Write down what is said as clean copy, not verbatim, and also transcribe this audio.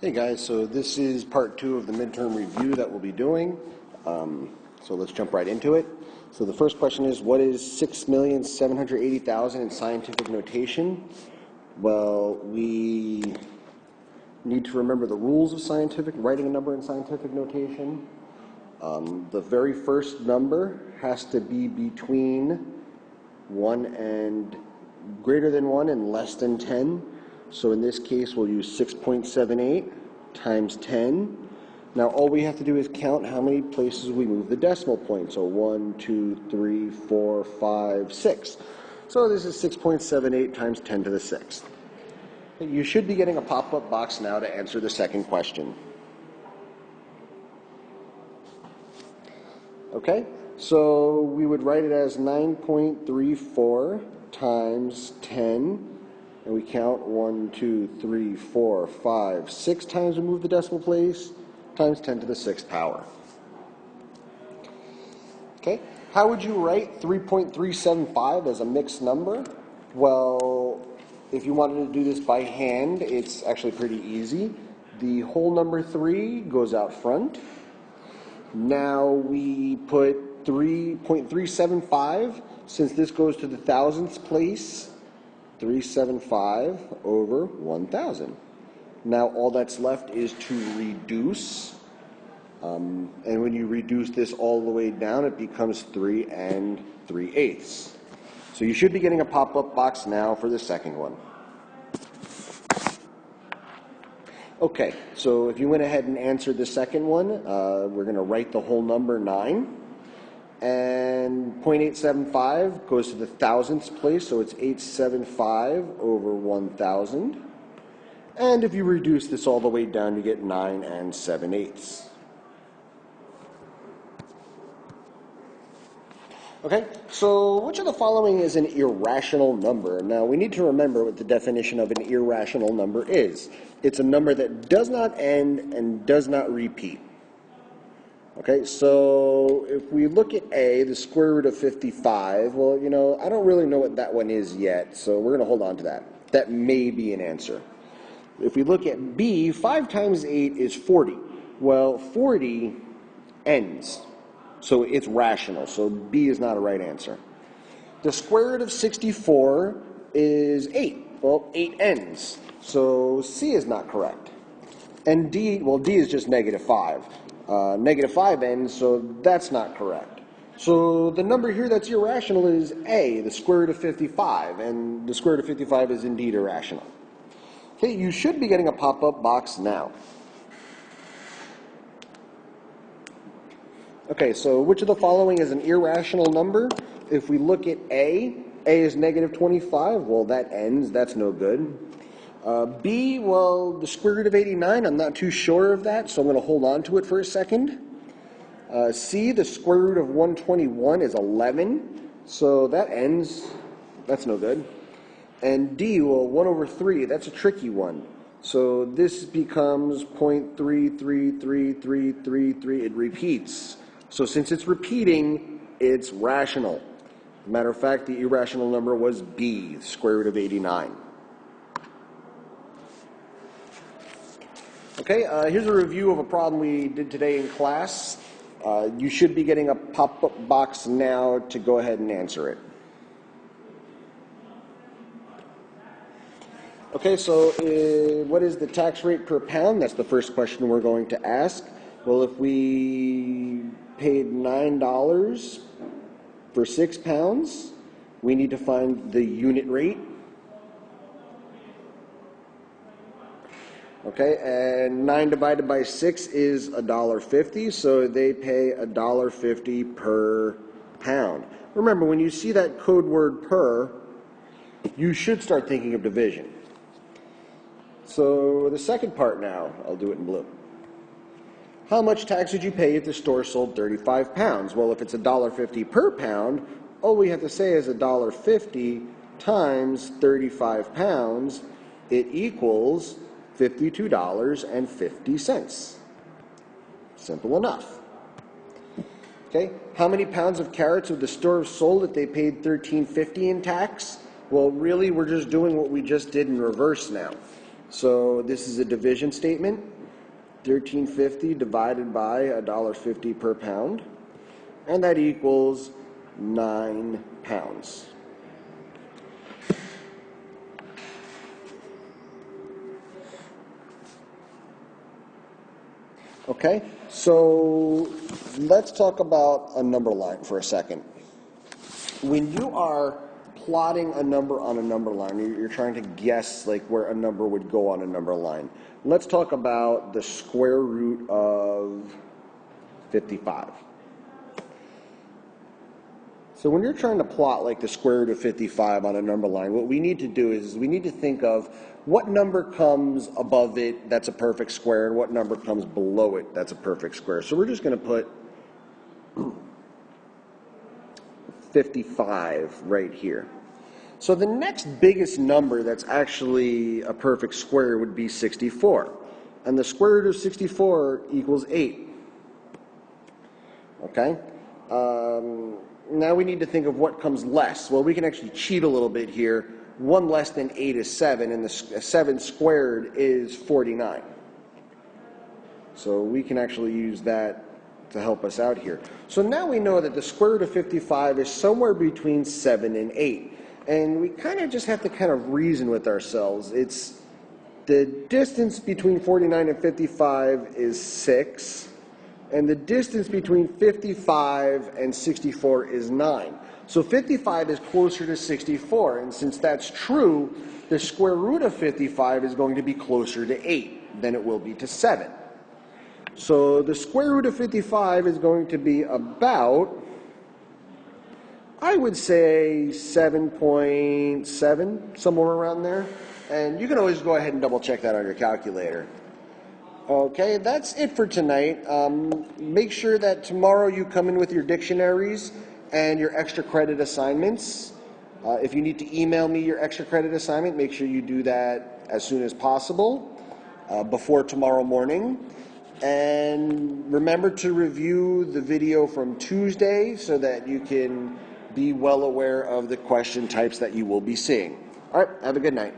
Hey guys, so this is part 2 of the midterm review that we'll be doing. So let's jump right into it. So the first question is, what is 6,780,000 in scientific notation? Well, we need to remember the rules of writing a number in scientific notation. The very first number has to be between 1 and greater than 1 and less than 10. So in this case, we'll use 6.78 times 10. Now all we have to do is count how many places we move the decimal point. So 1, 2, 3, 4, 5, 6. So this is 6.78 times 10 to the 6th. You should be getting a pop-up box now to answer the second question. Okay, so we would write it as 9.34 times 10. And we count 1, 2, 3, 4, 5, 6 times we move the decimal place, times 10 to the 6th power. Okay, how would you write 3.375 as a mixed number? Well, if you wanted to do this by hand, it's actually pretty easy. The whole number 3 goes out front. Now we put 3.375, since this goes to the thousandths place, 375 over 1,000. Now all that's left is to reduce, and when you reduce this all the way down, it becomes 3 3/8. So you should be getting a pop-up box now for the second one. Okay, so if you went ahead and answered the second one, we're going to write the whole number 9. And 0.875 goes to the thousandths place, so it's 875 over 1,000. And if you reduce this all the way down, you get 9 7/8. Okay, so which of the following is an irrational number? Now, we need to remember what the definition of an irrational number is. It's a number that does not end and does not repeat. Okay, so if we look at A, the square root of 55, well, I don't really know what that one is yet, so we're going to hold on to that. That may be an answer. If we look at B, 5 times 8 is 40. Well, 40 ends, so it's rational, so B is not a right answer. The square root of 64 is 8. Well, 8 ends, so C is not correct. And D, well, D is just -5. -5 ends, so that's not correct. So the number here that's irrational is A, the square root of 55, and the square root of 55 is indeed irrational. Okay, you should be getting a pop-up box now. Okay, so which of the following is an irrational number? If we look at A is -25, well, that ends, that's no good. B, well, the square root of 89, I'm not too sure of that, so I'm going to hold on to it for a second. C, the square root of 121 is 11, so that ends, that's no good. And D, well, 1 over 3, that's a tricky one. So this becomes 0.33333, it repeats. So since it's repeating, it's rational. As a matter of fact, the irrational number was B, the square root of 89. Okay, here's a review of a problem we did today in class. You should be getting a pop-up box now to go ahead and answer it. Okay, so what is the tax rate per pound? That's the first question we're going to ask. Well, if we paid $9 for 6 pounds, we need to find the unit rate. Okay, and 9 divided by 6 is $1.50, so they pay $1.50 per pound. Remember, when you see that code word per, you should start thinking of division. So the second part now, I'll do it in blue. How much tax would you pay if the store sold 35 pounds? Well, if it's $1.50 per pound, all we have to say is $1.50 times 35 pounds, it equals $52.50. Simple enough. Okay, how many pounds of carrots would the store have sold if they paid $13.50 in tax? Well, really, we're just doing what we just did in reverse now. So this is a division statement. 13.50 divided by $1.50 per pound, and that equals 9 pounds. Okay, so let's talk about a number line for a second. When you are plotting a number on a number line, you're trying to guess like where a number would go on a number line. Let's talk about the square root of 55. So when you're trying to plot like the square root of 55 on a number line, what we need to do is we need to think of what number comes above it that's a perfect square and what number comes below it that's a perfect square. So we're just going to put 55 right here. So the next biggest number that's actually a perfect square would be 64. And the square root of 64 equals 8. Okay? Now we need to think of what comes less. Well, we can actually cheat a little bit here. 1 less than 8 is 7, and the 7 squared is 49. So we can actually use that to help us out here. So now we know that the square root of 55 is somewhere between 7 and 8. And we kind of just have to kind of reason with ourselves. It's the distance between 49 and 55 is 6. And the distance between 55 and 64 is 9. So 55 is closer to 64, and since that's true, the square root of 55 is going to be closer to 8 than it will be to 7. So the square root of 55 is going to be about, I would say, 7.7, somewhere around there. And you can always go ahead and double check that on your calculator. Okay, that's it for tonight. Make sure that tomorrow you come in with your dictionaries and your extra credit assignments. If you need to email me your extra credit assignment, make sure you do that as soon as possible, before tomorrow morning. And remember to review the video from Tuesday so that you can be well aware of the question types that you will be seeing. All right, have a good night.